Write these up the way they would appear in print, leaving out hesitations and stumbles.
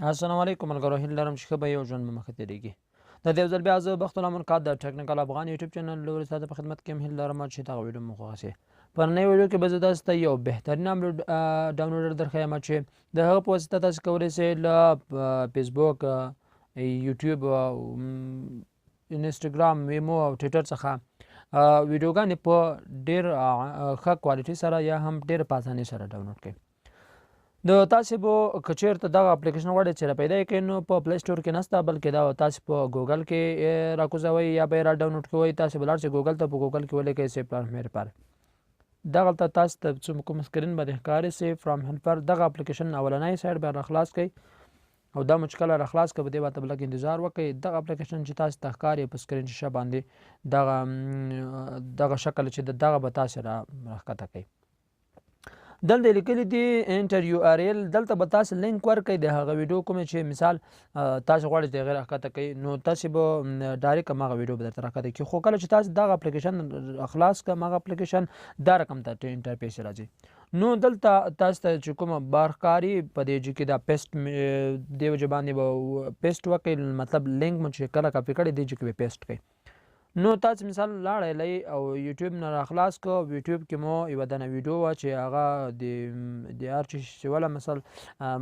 السلام علیکم ملګرو، هیله لرم چې ښه به یو ژوند مو مخې تېرېږي. د دې یو ځل بیا زه بخت الله منقاد د ټیکنیکل افغان یوټیوب چینل لوري ستا په خدمت کې یم. هیله لرم چې دغه ویډیو مو خوښه شي. په نننۍ ویډیو کې به زه تاسو ته یو بهترین ډاونلوډر درښیم چې د هغه په واسطه تاسو کولی شئ له فیسبوک، یوټیوب، انسټاګرام، ویمو او ټویټر څخه ویډیوګانې په ډېر ښه کوالټي سره یا هم ډېر په اسانۍ سره ډاونلوډ کړئ. د تاسې به که چېرته دغه اپلیکیشن غواړئ چې را پیدا یې کړئ، نو په پلی سټور کې نسته، بلکې دا تاسې په ګوګل کې راکوزوئ یا به یې را ډاونلوډ کوئ. تاسې به لاړ شئ ګوګل ته، په ګوګل کې ولیکئ سیف فرام هیلپر. دغلته تاسو ته کوم سکرین باندې ښکاري سیف فرام هیلپر، دغه اپلیکیشن اولنی سایډ به را خلاص کړئ او دا مو چې کله را خلاص کړه په دې باندې به لږ انتظار وکړئ. دغه اپلیکیشن چې تاسو ته ښکاري په سکرین شیشه باندې دغه شکل چې دغه به تاسې را ښکته کوئ. دلته لیکلي دي انټر یو آر ایل. دلته به تاسو لینک ورکړئ د هغه ویډیو کومې چې مثال تاسو غواړئ چې د هغې راښکته کوئ، نو تاسې به ډایرکټ هماغه ویډیو به درته راښکته کړي. خو کله چې تاسو دغه اپلیکیشن خلاص کړه، هماغه اپلیکیشن دا رقم ته انټرفیس راځي. نو دلته تاسو ته چې کومه بار ښکاري په دې کې دا پیسټ دې وجې باندې به پیسټ وکړئ، مطلب لینک مو چې کله کاپي کړئ دې کې به پیسټ کړئ. نو تاسو مثال لاړئ او یوټیوب نه راخلاص کړو. یوټیوب کې مو یوه دانه ویډیو وه چې هغه د هر چی شوله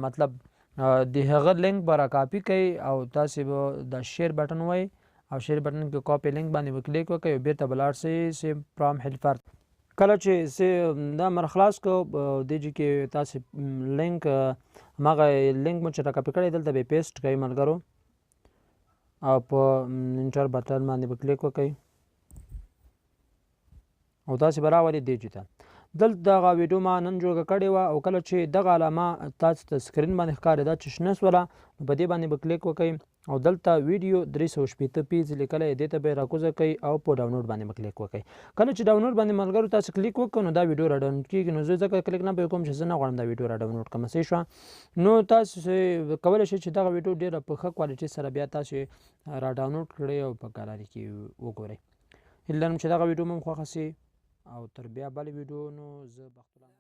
مطلب د هغه لینک به را کاپي کړئ او تاسې به د شیر بټن وایي او شیر بټن کې کاپي لینک باندې به کلیک وکړئ او بیرته به لاړ شئ سیف فرام هیلپر. کله چې دا مر خلاص کړو دې کې تاسې لینک هماغه لینک مو چې را کاپي کړی دلته به پیسټ کړئ ملګرو او په انټر بټن باندې به کلیک وکړئ او تاسې به راولئ دې ته. دلته دغه ویډیو ما نن جوړه کړې وه او کله چې دغه علامه تاسو ته سکرین باندې ښکاري دا چې شنه سوله، نو په دې باندې به کلیک وکړئ او دلته ویډیو 380 پیز لیکلی دې ته به یې راکوزه کوئ او په ډاونلوډ باندې به کلیک وکړئ. کله چې ډاونلوډ باندې ملګرو تاسو کلیک وکړو نو دا ویډیو را ډاونلوډ کېږي. نو زه ځکه کلیک نه به کوم چې زه نه غواړم دا ویډیو را ډاونلوډ کړم، صحیح شوه. نو تاسو کولی شئ چې دغه ویډیو ډېره په ښه کوالټي سره بیا تاسو را ډاونلوډ کړئ او په ګالري کې وګورئ. هیله لرم چې دغه ویډیو مو خوښه سي او تر بیا بلې ویډیو نو زه بخت الله